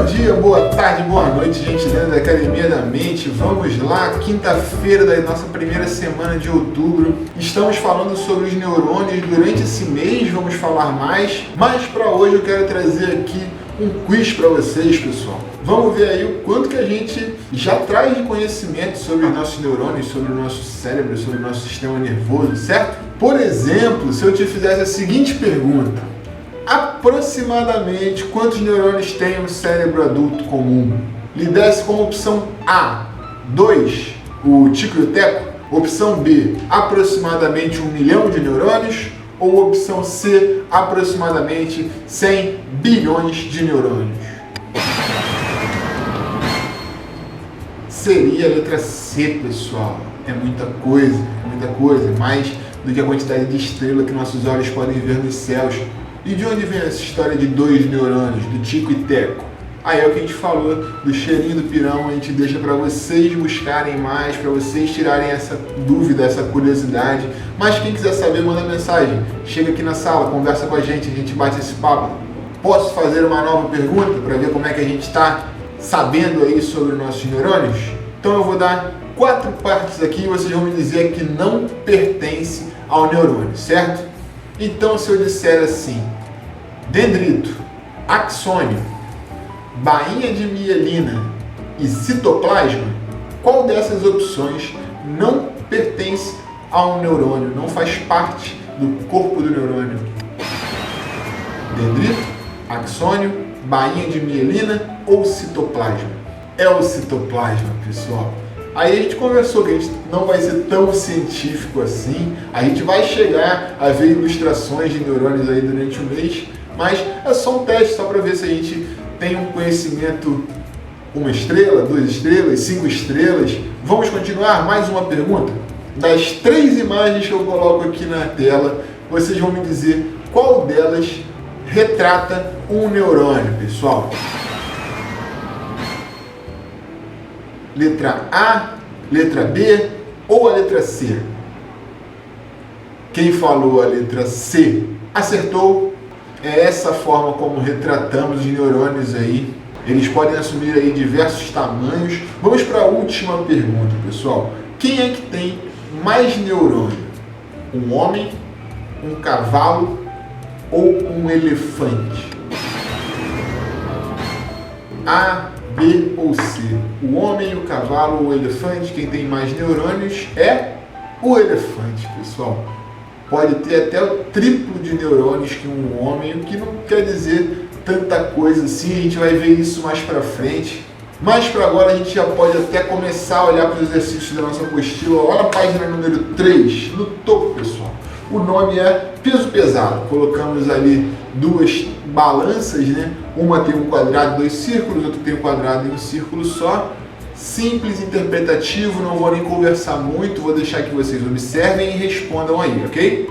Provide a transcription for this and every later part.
dia, boa tarde, boa noite, gente dentro da Academia da Mente. Vamos lá, quinta-feira da nossa primeira semana de outubro. Estamos falando sobre os neurônios. Durante esse mês vamos falar mais, mas para hoje eu quero trazer aqui um quiz para vocês, pessoal. Vamos ver aí o quanto que a gente já traz de conhecimento sobre os nossos neurônios, sobre o nosso cérebro, sobre o nosso sistema nervoso, certo? Por exemplo, se eu te fizesse a seguinte pergunta: aproximadamente quantos neurônios tem um cérebro adulto comum? Lhe desse como opção A, 2, o tico e o teco, opção B, aproximadamente 1 milhão de neurônios, ou opção C, aproximadamente 100 bilhões de neurônios? Seria a letra C, pessoal. É muita coisa, mais do que a quantidade de estrela que nossos olhos podem ver nos céus. E de onde vem essa história de 2 neurônios, do tico e teco? Aí é o que a gente falou do cheirinho do pirão. A gente deixa para vocês buscarem mais, para vocês tirarem essa dúvida, essa curiosidade. Mas quem quiser saber, manda mensagem. Chega aqui na sala, conversa com a gente bate esse papo. Posso fazer uma nova pergunta para ver como é que a gente está sabendo aí sobre os nossos neurônios? Então eu vou dar 4 partes aqui e vocês vão me dizer que não pertence ao neurônio, certo? Então, se eu disser assim: dendrito, axônio, bainha de mielina e citoplasma, qual dessas opções não pertence a um neurônio, não faz parte do corpo do neurônio? Dendrito, axônio, bainha de mielina ou citoplasma? É o citoplasma, pessoal. Aí a gente conversou que a gente não vai ser tão científico assim, a gente vai chegar a ver ilustrações de neurônios aí durante o mês, mas é só um teste, só para ver se a gente tem um conhecimento 1 estrela, 2 estrelas, 5 estrelas. Vamos continuar? Mais uma pergunta? Das 3 imagens que eu coloco aqui na tela, vocês vão me dizer qual delas retrata um neurônio, pessoal. Letra A, letra B ou a letra C? Quem falou a letra C acertou. É essa forma como retratamos os neurônios aí. Eles podem assumir aí diversos tamanhos. Vamos para a última pergunta, pessoal. Quem é que tem mais neurônio? Um homem, um cavalo ou um elefante? A, B ou C? O homem, o cavalo ou o elefante? Quem tem mais neurônios é o elefante, pessoal. Pode ter até o triplo de neurônios que um homem, o que não quer dizer tanta coisa assim. A gente vai ver isso mais pra frente. Mas para agora a gente já pode até começar a olhar para os exercícios da nossa apostila. Olha a página número 3, no topo, pessoal. O nome é peso pesado. Colocamos ali 2 balanças, né? Uma tem um quadrado e 2 círculos, outra tem um quadrado e um círculo só. Simples, interpretativo, não vou nem conversar muito, vou deixar que vocês observem e respondam aí, ok?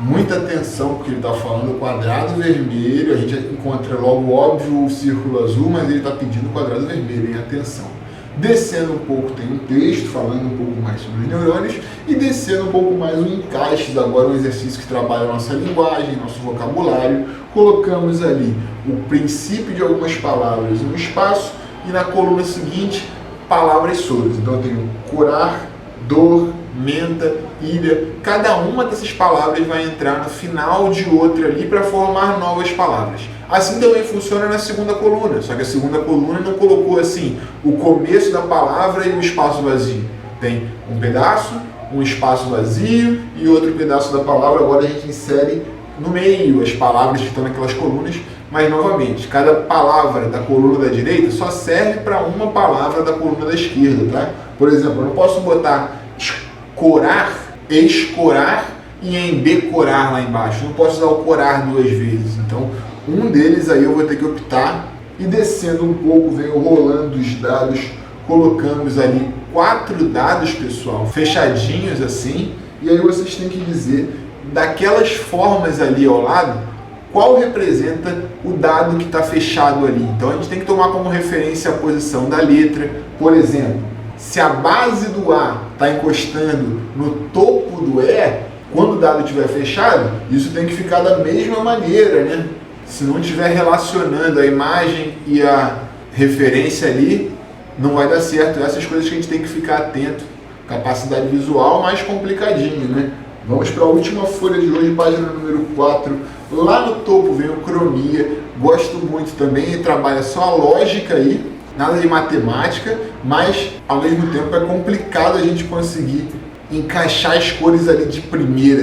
Muita atenção, porque ele está falando quadrado vermelho, a gente encontra logo óbvio o círculo azul, mas ele está pedindo quadrado vermelho, hein? Atenção. Descendo um pouco tem um texto falando um pouco mais sobre os neurônios e descendo um pouco mais o encaixes, agora um exercício que trabalha a nossa linguagem, nosso vocabulário. Colocamos ali o princípio de algumas palavras no espaço e na coluna seguinte, palavras soltas. Então eu tenho curar, dor, menta, ilha. Cada uma dessas palavras vai entrar no final de outra ali para formar novas palavras. Assim também funciona na segunda coluna, só que a segunda coluna não colocou assim o começo da palavra e o espaço vazio. Tem um pedaço, um espaço vazio e outro pedaço da palavra. Agora a gente insere no meio as palavras que estão naquelas colunas, mas novamente, cada palavra da coluna da direita só serve para uma palavra da coluna da esquerda, tá? Por exemplo, eu não posso botar escorar, escorar e em decorar lá embaixo. Eu não posso usar o corar 2 vezes. Então, um deles aí eu vou ter que optar. E descendo um pouco, venho rolando os dados. Colocamos ali 4 dados, pessoal, fechadinhos assim. E aí vocês têm que dizer, daquelas formas ali ao lado, qual representa o dado que está fechado ali. Então a gente tem que tomar como referência a posição da letra. Por exemplo, se a base do A está encostando no topo do E, quando o dado estiver fechado, isso tem que ficar da mesma maneira, né? Se não estiver relacionando a imagem e a referência ali, não vai dar certo. Essas coisas que a gente tem que ficar atento. Capacidade visual mais complicadinho, né? Vamos para a última folha de hoje, página número 4. Lá no topo vem o cromia. Gosto muito também, ele trabalha só a lógica aí, nada de matemática, mas ao mesmo tempo é complicado a gente conseguir encaixar as cores ali de primeira.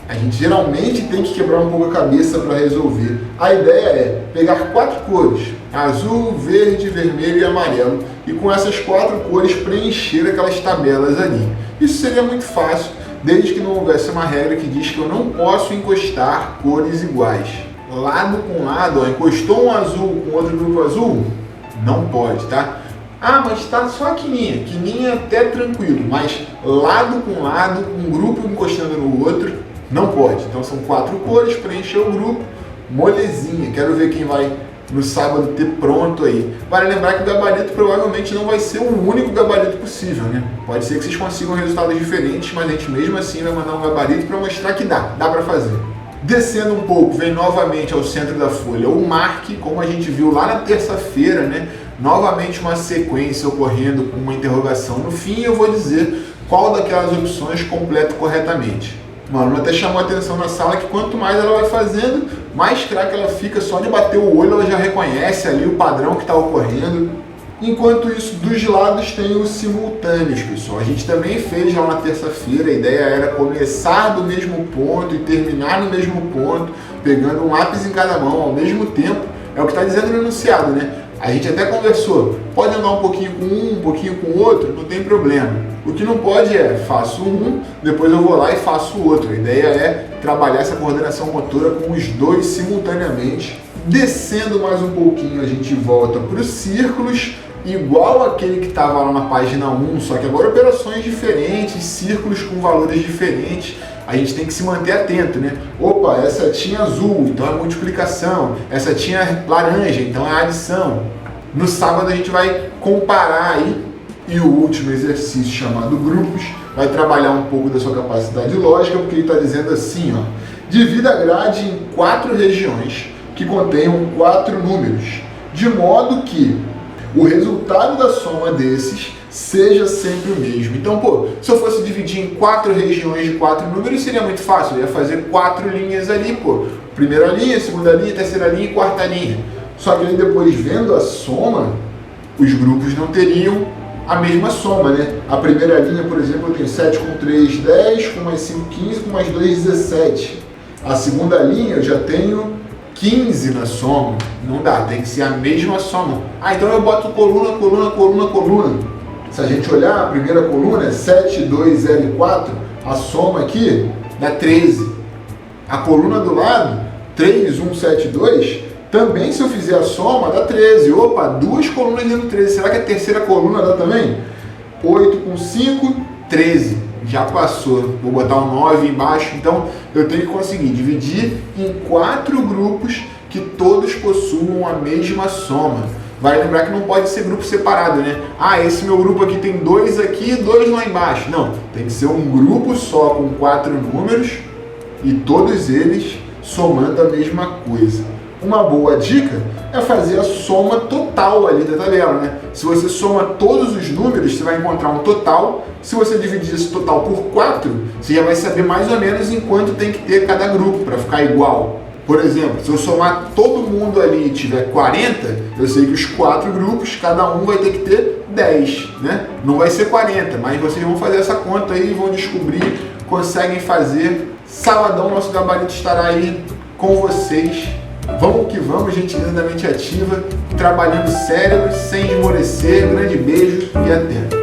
A gente geralmente tem que quebrar um pouco a cabeça para resolver. A ideia é pegar 4 cores, azul, verde, vermelho e amarelo, e com essas 4 cores preencher aquelas tabelas ali. Isso seria muito fácil, desde que não houvesse uma regra que diz que eu não posso encostar cores iguais. Lado com lado, ó, encostou um azul com outro grupo azul? Não pode, tá? Ah, mas tá só a quininha. Quininha até tranquilo, mas lado com lado, um grupo encostando no outro, não pode. Então são 4 cores, preencher o grupo, molezinha. Quero ver quem vai no sábado ter pronto aí. Vale lembrar que o gabarito provavelmente não vai ser o único gabarito possível, né? Pode ser que vocês consigam resultados diferentes, mas a gente mesmo assim vai mandar um gabarito para mostrar que dá para fazer. Descendo um pouco, vem novamente ao centro da folha o marque, como a gente viu lá na terça-feira, né? Novamente uma sequência ocorrendo com uma interrogação no fim, eu vou dizer qual daquelas opções completo corretamente. Uma aluna até chamou a atenção na sala que quanto mais ela vai fazendo, mais craque ela fica, só de bater o olho ela já reconhece ali o padrão que está ocorrendo. Enquanto isso, dos lados tem os simultâneos, pessoal. A gente também fez lá na terça-feira, a ideia era começar do mesmo ponto e terminar no mesmo ponto, pegando um lápis em cada mão ao mesmo tempo. É o que está dizendo no enunciado, né? A gente até conversou, pode andar um pouquinho com um pouquinho com o outro, não tem problema. O que não pode é, faço um, depois eu vou lá e faço o outro. A ideia é trabalhar essa coordenação motora com os dois simultaneamente. Descendo mais um pouquinho, a gente volta para os círculos, igual aquele que estava lá na página 1, só que agora operações diferentes, círculos com valores diferentes. A gente tem que se manter atento, né? Opa, essa tinha azul, então é multiplicação. Essa tinha laranja, então é adição. No sábado a gente vai comparar aí. E o último exercício, chamado grupos, vai trabalhar um pouco da sua capacidade lógica, porque ele está dizendo assim, ó. Divida a grade em 4 regiões que contenham 4 números, de modo que o resultado da soma desses seja sempre o mesmo. Então, pô, se eu fosse dividir em 4 regiões de 4 números, seria muito fácil. Eu ia fazer 4 linhas ali, pô. Primeira linha, segunda linha, terceira linha e quarta linha. Só que aí depois, vendo a soma, os grupos não teriam a mesma soma, né? A primeira linha, por exemplo, eu tenho 7 com 3, 10, com mais 5, 15, com mais 2, 17. A segunda linha eu já tenho 15 na soma. Não dá, tem que ser a mesma soma. Ah, então eu boto coluna, coluna, coluna, coluna. Se a gente olhar, a primeira coluna é 7, 2, L, 4. A soma aqui dá 13. A coluna do lado, 3, 1, 7, 2... Também, se eu fizer a soma, dá 13. Opa, 2 colunas dando 13. Será que a terceira coluna dá também? 8 com 5, 13. Já passou. Vou botar um 9 embaixo. Então, eu tenho que conseguir dividir em 4 grupos que todos possuam a mesma soma. Vai lembrar que não pode ser grupo separado, né? Ah, esse meu grupo aqui tem 2 aqui e 2 lá embaixo. Não, tem que ser um grupo só com 4 números e todos eles somando a mesma coisa. Uma boa dica é fazer a soma total ali da tabela, né? Se você soma todos os números, você vai encontrar um total. Se você dividir esse total por 4, você já vai saber mais ou menos em quanto tem que ter cada grupo para ficar igual. Por exemplo, se eu somar todo mundo ali e tiver 40, eu sei que os 4 grupos, cada um vai ter que ter 10, né? Não vai ser 40, mas vocês vão fazer essa conta aí e vão descobrir, conseguem fazer. Sabadão, nosso gabarito estará aí com vocês. Vamos que vamos, gente lindamente ativa, trabalhando cérebro, sem esmorecer. Grande beijo e até!